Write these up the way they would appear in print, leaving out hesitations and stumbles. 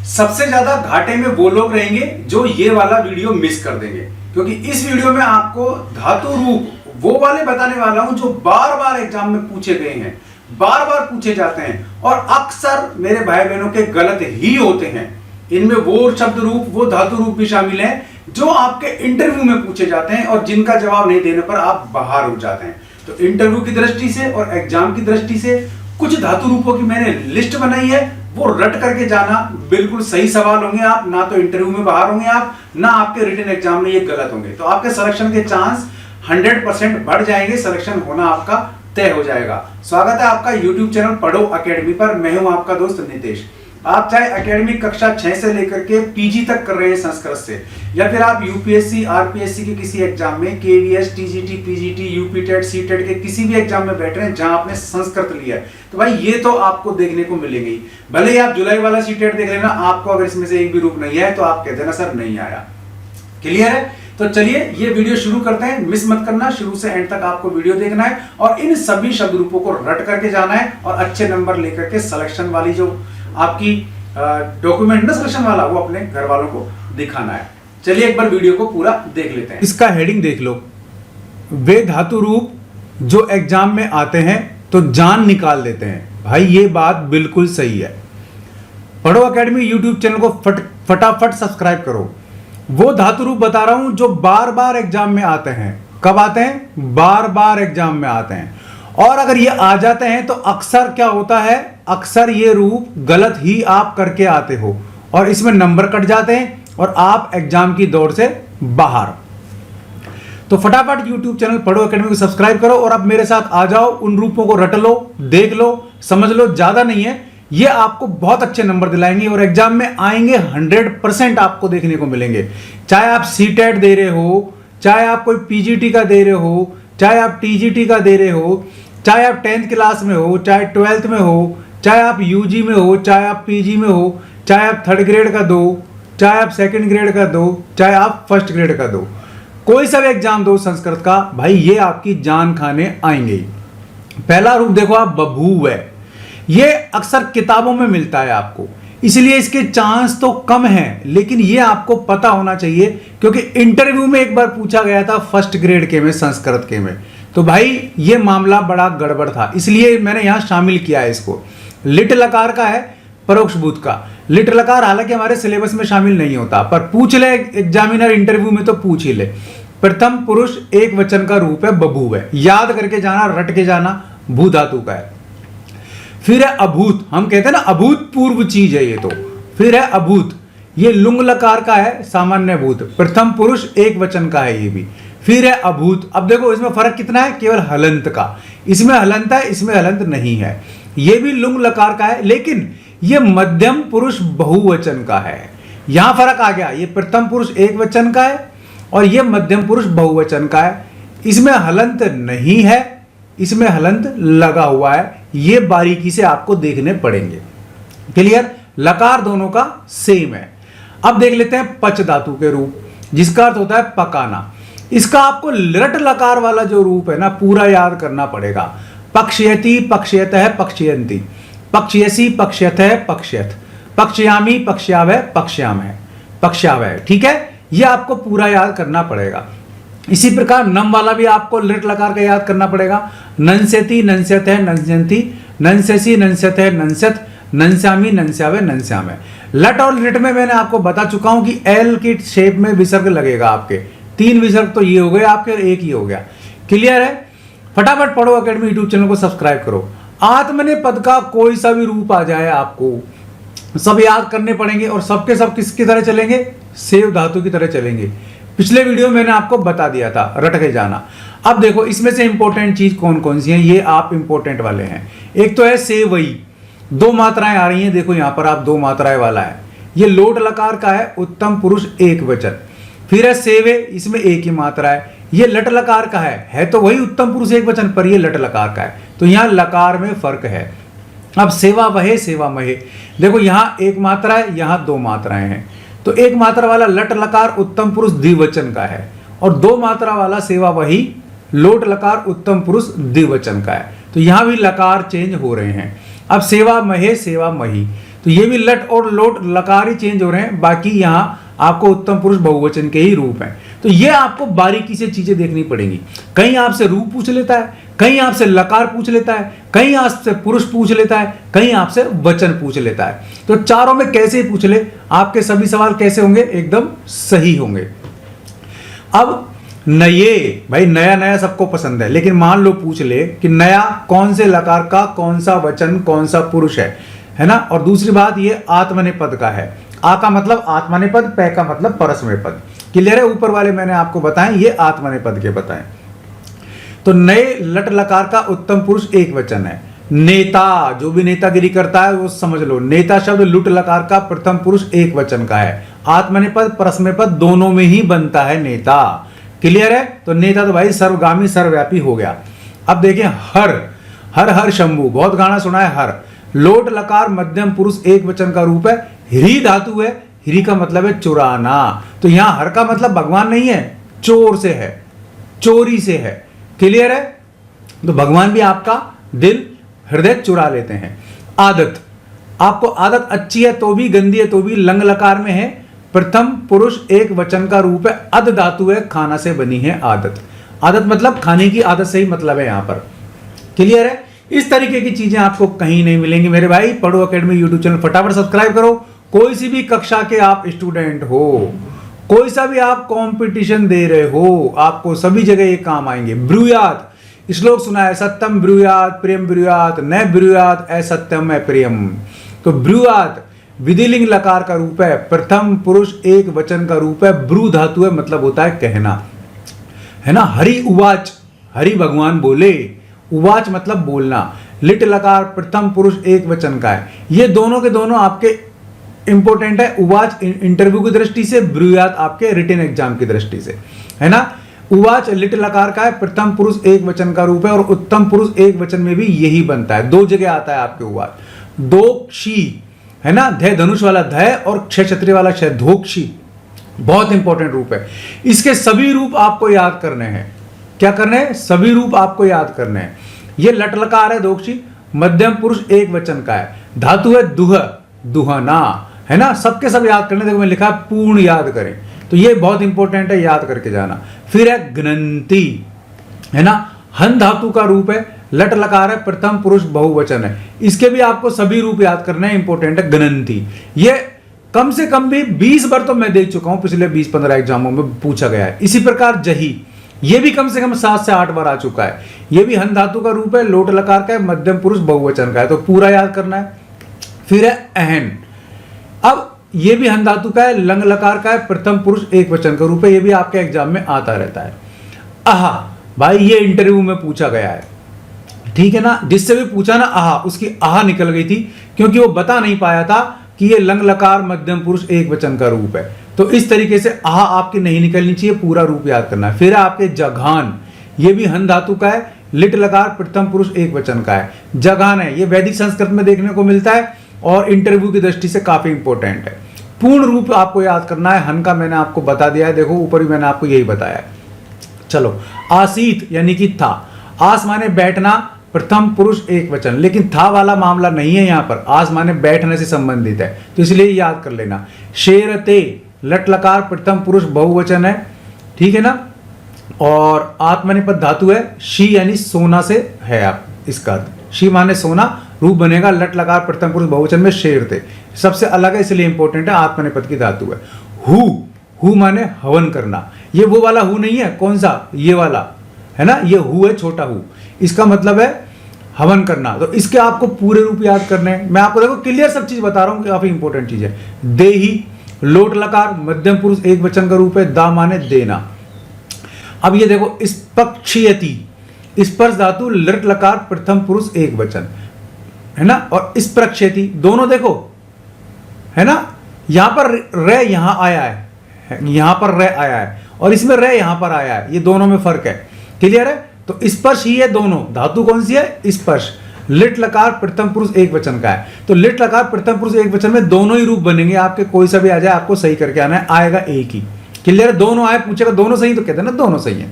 सबसे ज्यादा घाटे में वो लोग रहेंगे जो ये वाला वीडियो मिस कर देंगे, क्योंकि इस वीडियो में आपको धातु रूप वो वाले बताने वाला हूं जो बार बार एग्जाम में पूछे गए हैं, बार बार पूछे जाते हैं और अक्सर मेरे भाई बहनों के गलत ही होते हैं। इनमें वो शब्द रूप, वो धातु रूप भी शामिल हैं जो आपके इंटरव्यू में पूछे जाते हैं और जिनका जवाब नहीं देने पर आप बाहर हो जाते हैं। तो इंटरव्यू की दृष्टि से और एग्जाम की दृष्टि से कुछ धातु रूपों की मैंने लिस्ट बनाई है, वो रट करके जाना। बिल्कुल सही सवाल होंगे, आप ना तो इंटरव्यू में बाहर होंगे आप, ना आपके रिटन एग्जाम में ये गलत होंगे। तो आपके सिलेक्शन के चांस 100% बढ़ जाएंगे, सिलेक्शन होना आपका तय हो जाएगा। स्वागत है आपका YouTube चैनल पढ़ो एकेडमी पर। मैं हूं आपका दोस्त नितेश। आप चाहे एकेडमिक कक्षा 6 से लेकर के पीजी तक कर रहे हैं संस्कृत से, या फिर आप यूपीएससी आरपीएससी के किसी एग्जाम में, KVS, TGT, PGT, UP TET, CTET के किसी भी एग्जाम में बैठ रहे हैं जहां आपने संस्कृत लिया है, तो भाई ये तो आपको देखने को मिलेंगे ही। भले ही आप जुलाई वाला सीटेट देख लेना, आपको अगर इसमें से एक भी रूप नहीं है तो आप कह देना सर नहीं आया। क्लियर है? तो चलिए ये वीडियो शुरू करते हैं। मिस मत करना, शुरू से एंड तक आपको वीडियो देखना है और इन सभी शब्द रूपों को रट करके जाना है और अच्छे नंबर लेकर के सिलेक्शन वाली जो आपकी डॉक्यूमेंट ना सिलेक्शन वाला, वो अपने घर वालों को दिखाना है। चलिए एक बार वीडियो को पूरा देख लेते हैं। इसका हेडिंग देख लो, वे धातु रूप जो एग्जाम में आते हैं तो जान निकाल देते हैं। भाई ये बात बिल्कुल सही है। पढ़ो एकेडमी यूट्यूब चैनल को फटाफट सब्सक्राइब करो। वो धातु रूप बता रहा हूं जो बार बार एग्जाम में आते हैं। कब आते हैं? बार बार एग्जाम में आते हैं। और अगर ये आ जाते हैं तो अक्सर क्या होता है, अक्सर ये रूप गलत ही आप करके आते हो और इसमें नंबर कट जाते हैं और आप एग्जाम की दौड़ से बाहर। तो फटाफट YouTube चैनल पढ़ो एकेडमी को सब्सक्राइब करो और अब मेरे साथ आ जाओ, उन रूपों को रट लो, देख लो, समझ लो। ज्यादा नहीं है, ये आपको बहुत अच्छे नंबर दिलाएंगे और एग्जाम में आएंगे 100% आपको देखने को मिलेंगे। चाहे आप सीटेट दे रहे हो, चाहे आप कोई पीजीटी का दे रहे हो, चाहे आप टीजीटी का दे रहे हो, चाहे आप 10th क्लास में हो, चाहे 12th में हो, चाहे आप यूजी में हो, चाहे आप पीजी में हो, चाहे आप 3rd ग्रेड का दो, चाहे आप 2nd ग्रेड का दो, चाहे आप 1st ग्रेड का दो, कोई सा भी एग्जाम दो संस्कृत का, भाई ये आपकी जान खाने आएंगे। पहला रूप देखो आप, बभूव है। ये अक्सर किताबों में मिलता है आपको, इसलिए इसके चांस तो कम हैं, लेकिन ये आपको पता होना चाहिए क्योंकि इंटरव्यू में एक बार पूछा गया था 1st ग्रेड के में, संस्कृत के में। तो भाई ये मामला बड़ा गड़बड़ था, इसलिए मैंने यहां शामिल किया है इसको। लिट लकार का है, परोक्ष भूत का। लिट लकार हालांकि हमारे सिलेबस में शामिल नहीं होता, पर पूछ ले एग्जामिनर इंटरव्यू में तो पूछ ही ले। प्रथम पुरुष एक वचन का रूप है, बभूव है। याद करके जाना, रट के जाना, भू धातु का है। फिर है अभूत, हम कहते हैं ना अभूतपूर्व चीज है ये तो। फिर है अभूत, ये लुंग लकार का है, सामान्य भूत। प्रथम पुरुष एक वचन का है ये भी। फिर है अभूत। अब देखो इसमें फर्क कितना है, केवल हलंत का। इसमें हलंत है, इसमें हलंत नहीं है। ये भी लुंग लकार का है, लेकिन ये मध्यम पुरुष बहुवचन का है। यहां फर्क आ गया, ये प्रथम पुरुष एक वचन का है और ये मध्यम पुरुष बहुवचन का है। इसमें हलंत नहीं है, इसमें हलंत लगा हुआ है। ये बारीकी से आपको देखने पड़ेंगे। क्लियर? लकार दोनों का सेम है। अब देख लेते हैं पच धातु के रूप, जिसका अर्थ होता है पकाना। इसका आपको लट लकार वाला जो रूप है ना, पूरा याद करना पड़ेगा। पक्षयति, पक्षयतः, पक्षयन्ति, पक्षयसि, पक्षयतः, पक्षयत, पक्षयामि, पक्षयावह, पक्षयामः, पक्षयावह। ठीक है, ये आपको पूरा याद करना पड़ेगा। इसी प्रकार नम वाला भी आपको लिट लकार का याद करना पड़ेगा। नंस्यति, नंस्यतः, नंस्यन्ति, नंस्यसि, नंस्यतः, नंस्यत, नंस्यामि, नंस्यावह, नंस्यामः। लट और लिट में मैंने आपको बता चुका हूं कि एल की शेप में विसर्ग लगेगा आपके। 3 विसर्ग तो ये हो गए आपके और एक ही हो गया। क्लियर है? फटाफट पढ़ो एकेडमी यूट्यूब चैनल को सब्सक्राइब करो। आत्मनेपद का कोई सा भी रूप आ जाए आपको सब याद करने पड़ेंगे और सबके सब किसकी तरह चलेंगे? सेव धातु की तरह चलेंगे। पिछले वीडियो में मैंने आपको बता दिया था, रट के जाना। अब देखो इसमें से इंपॉर्टेंट चीज कौन कौन सी है, ये आप इंपॉर्टेंट वाले हैं। एक तो है सेवई, 2 मात्राएं आ रही हैं। देखो यहां पर आप 2 मात्राएं वाला है। ये लोट लकार का है, उत्तम पुरुष एक वचन। फिर है सेवे, इसमें एक ही मात्रा है। ये लट लकार का है तो वही उत्तम पुरुष एक वचन, पर ये लट लकार का है, तो यहां लकार में फर्क है। अब सेवा वहे, सेवा महे, देखो यहां एक मात्रा है, यहां 2 मात्राएं हैं। तो एक मात्रा वाला लट लकार उत्तम पुरुष द्विवचन का है और 2 मात्रा वाला सेवा वही लोट लकार उत्तम पुरुष द्विवचन का है। तो यहां भी लकार चेंज हो रहे हैं। अब सेवा महे, सेवा मही, तो तो ये भी लट और लोट लकार ही चेंज हो रहे हैं, बाकी यहाँ आपको उत्तम पुरुष बहुवचन के ही रूप हैं। तो ये आपको बारीकी से चीजें देखनी पड़ेंगी। कहीं आपसे रूप पूछ लेता है, कहीं आपसे लकार पूछ लेता है, कहीं आपसे पुरुष पूछ लेता है, कहीं आपसे वचन पूछ लेता है। तो चारों में कैसे पूछ ले, आपके सभी सवाल कैसे होंगे, एकदम सही होंगे। अब नए, भाई नया नया सबको पसंद है, लेकिन मान लो पूछ ले कि नया कौन से लकार का कौन सा वचन कौन सा पुरुष है ना। और दूसरी बात ये आत्मनेपद का है। आ का मतलब आत्मनेपद, पै का मतलब परस्मैपद। क्लियर है? ऊपर वाले मैंने आपको बताएं, ये आत्मनेपद के बताएं। तो नए लट लकार का उत्तम पुरुष एक वचन है। नेता, जो भी नेतागिरी करता है वो समझ लो, नेता शब्द लुट लकार का प्रथम पुरुष एक वचन का है। आत्मनेपद परस्मैपद दोनों में ही बनता है नेता। क्लियर है? तो नेता तो भाई सर्वगामी सर्वव्यापी हो गया। अब देखें हर, हर हर शंभु, बहुत गाना सुना है हर। लोट लकार मध्यम पुरुष एक वचन का रूप है। ह्री धातु है, ह्री का मतलब है चुराना। तो यहां हर का मतलब भगवान नहीं है, चोर से है, चोरी से है। क्लियर है? तो भगवान भी आपका दिल हृदय चुरा लेते हैं। आदत, आपको आदत अच्छी है तो भी, गंदी है तो भी, लंग लकार में है, प्रथम पुरुष एक वचन का रूप है। अद धातु है, खाना से बनी है आदत। आदत मतलब खाने की आदत से ही मतलब है यहां पर। क्लियर है? इस तरीके की चीजें आपको कहीं नहीं मिलेंगी मेरे भाई। पढ़ो एकेडमी यूट्यूब चैनल फटाफट सब्सक्राइब करो। कोई सी भी कक्षा के आप स्टूडेंट हो, कोई सा भी आप कंपटीशन दे रहे हो, आपको सभी जगह ये काम आएंगे। ब्रूयात, श्लोक सुना है, सत्यम ब्रूयात प्रियम ब्रूयात न ब्रूयात असत्यम अप्रियम। तो ब्रूयात विधिलिंग लकार का रूप है, प्रथम पुरुष एक वचन का रूप है, ब्रू धातु है, मतलब होता है कहना, है ना। हरि उवाच, हरि भगवान बोले, उवाच मतलब बोलना। लिट लकार प्रथम पुरुष एक वचन का है। ये दोनों के दोनों आपके इंपॉर्टेंट है। उवाच इंटरव्यू की दृष्टि से, ब्रूयात आपके रिटन एग्जाम की दृष्टि से, है ना। उवाच लिट लकार का है, प्रथम पुरुष एक वचन का रूप है, और उत्तम पुरुष एक वचन में भी यही बनता है। दो जगह आता है आपके उवाच। दोक्षी, है ना, धय धनुष वाला धय और क्षय क्षत्रिय वाला क्षय, धोक्षी बहुत इंपॉर्टेंट रूप है। इसके सभी रूप आपको याद करने हैं। क्या करने हैं? सभी रूप आपको याद करने हैं। ये लट लकार है दोक्षी, मध्यम पुरुष एक वचन का है, धातु है दुह, दुहना, है ना। सबके सब याद करने, देखो मैं लिखा है पूर्ण याद करें, तो ये बहुत इंपॉर्टेंट है, याद करके जाना। फिर है ग्नंति, है ना, हन धातु का रूप है, लट लकार है, प्रथम पुरुष बहुवचन है। इसके भी आपको सभी रूप याद करना है, इंपॉर्टेंट है ग्नंति। ये कम से कम भी 20 बार तो मैं देख चुका हूं, पिछले 20-15 एग्जामों में पूछा गया है। इसी प्रकार जही, ये भी कम से कम 7 से 8 बार आ चुका है। ये भी हन धातु का रूप है, लोट लकार का है, मध्यम पुरुष बहुवचन का है, तो पूरा याद करना है। फिर है अहन, अब ये भी हन धातु का है, लंग लकार का है, प्रथम पुरुष एक वचन का रूप है, ये भी आपके एग्जाम में आता रहता है। आहा, भाई ये इंटरव्यू में पूछा गया है, ठीक है ना। जिससे भी पूछा ना आहा, उसकी आहा निकल गई थी, क्योंकि वो बता नहीं पाया था कि ये लंग लकार मध्यम पुरुष एक वचन का रूप है। तो इस तरीके से आहा आपकी नहीं निकलनी चाहिए, पूरा रूप याद करना है। फिर आपके जघान, ये भी हन धातु का है, लिट लकार प्रथम पुरुष एक वचन का है। जघान है, ये वैदिक संस्कृत में देखने को मिलता है और इंटरव्यू की दृष्टि से काफी इंपॉर्टेंट है। पूर्ण रूप आपको याद करना है। हन का मैंने आपको बता दिया है, देखो ऊपर भी मैंने आपको यही बताया है। चलो, आसीत यानी कि था, आस माने बैठना, प्रथम पुरुष एक वचन, लेकिन था वाला मामला नहीं है यहाँ पर, आस माने बैठने से संबंधित है, तो इसलिए याद कर लेना। शेरते, लट लकार प्रथम पुरुष बहुवचन है, ठीक है ना। और आत्मनेपद धातु है, शी यानी सोना से है, आप इसका शी माने सोना, रूप बनेगा लट लकार प्रथम पुरुष बहुवचन में शेरते, सबसे अलग है इसलिए इंपॉर्टेंट है, आत्मनेपद की धातु है। हु माने हवन करना, ये वो वाला हु नहीं है, कौन सा, ये वाला है ना, ये हु है छोटा हु, इसका मतलब है हवन करना। तो इसके आपको पूरे रूप याद करने हैं। मैं आपको देखो क्लियर सब चीज बता रहा हूं, काफी इंपॉर्टेंट चीज है। देही, लोट लकार मध्यम पुरुष एक वचन का रूप है, दा माने देना। अब ये देखो स्पक्षयति, स्पर्श धातु लट लकार प्रथम पुरुष एक वचन, है ना। और स्पृक्षयति दोनों देखो, है ना, यहां पर रे यहां आया है, यहां पर रे आया है, और इसमें रे यहां पर आया है, ये दोनों में फर्क है। क्लियर है? तो स्पर्श ही है दोनों, धातु कौन सी है, स्पर्श। लिट लकार प्रथम पुरुष एक वचन का है, तो लिट लकार प्रथम पुरुष एक वचन में दोनों ही रूप बनेंगे आपके, कोई सा भी आ जाए आपको सही करके आना है, आएगा एक ही। क्लियर है? दोनों आए, पूछेगा दोनों सही, तो कहते हैं ना दोनों सही है।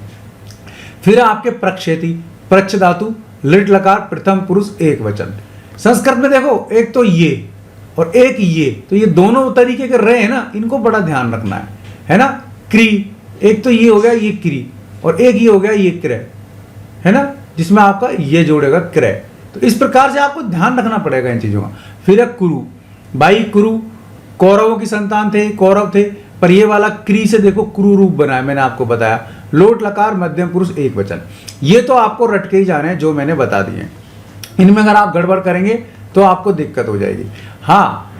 फिर आपके प्रक्षेति, प्रक्ष धातु लिट लकार प्रथम पुरुष एक वचन। संस्कृत में देखो, एक तो ये और एक ये, तो ये दोनों तरीके के रहे हैं ना, इनको बड़ा ध्यान रखना है ना। क्री, एक तो ये हो गया ये क्री, और एक ये हो गया ये क्रय, है ना, जिसमें आपका ये जोड़ेगा क्रय। तो इस प्रकार से आपको ध्यान रखना पड़ेगा इन चीजों का। फिर है कुरु, भाई कुरु कौरवों की संतान थे, कौरव थे, पर ये वाला क्री से देखो कुरु रूप बना है, मैंने आपको बताया, लोट लकार मध्यम पुरुष एक वचन। ये तो आपको रट के ही जाने हैं जो मैंने बता दिए। इनमें अगर आप गड़बड़ करेंगे तो आपको दिक्कत हो जाएगी। हाँ,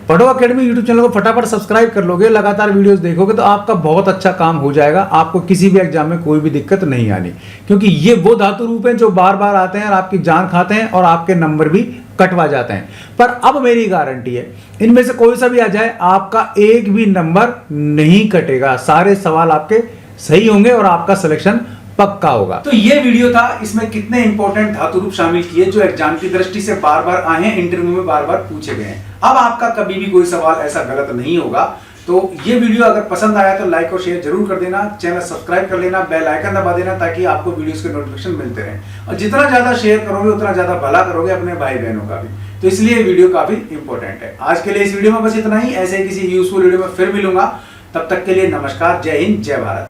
पढ़ो अकेडमी यूट्यूब चैनल को फटाफट सब्सक्राइब कर लोगे, लगातार वीडियोस देखोगे तो आपका बहुत अच्छा काम हो जाएगा। आपको किसी भी एग्जाम में कोई भी दिक्कत नहीं आनी, क्योंकि ये वो धातु रूप हैं जो बार बार आते हैं और आपकी जान खाते हैं और आपके नंबर भी कटवा जाते हैं। पर अब मेरी गारंटी है, इनमें से कोई सा भी आ जाए आपका एक भी नंबर नहीं कटेगा, सारे सवाल आपके सही होंगे और आपका सिलेक्शन पक्का होगा। तो ये वीडियो था, इसमें कितने इंपॉर्टेंट धातु रूप शामिल किए जो एग्जाम की दृष्टि से बार बार आए हैं, इंटरव्यू में बार बार पूछे गए हैं। अब आपका कभी भी कोई सवाल ऐसा गलत नहीं होगा। तो ये वीडियो अगर पसंद आया तो लाइक और शेयर जरूर कर देना, चैनल सब्सक्राइब कर लेना, बेल आइकन दबा देना ताकि आपको वीडियोस के नोटिफिकेशन मिलते रहें। और जितना ज्यादा शेयर करोगे उतना ज्यादा भला करोगे अपने भाई बहनों का भी। तो इसलिए वीडियो काफी इंपॉर्टेंट है। आज के लिए इस वीडियो में बस इतना ही। ऐसे किसी यूजफुल वीडियो में फिर मिलूंगा, तब तक के लिए नमस्कार, जय हिंद, जय भारत।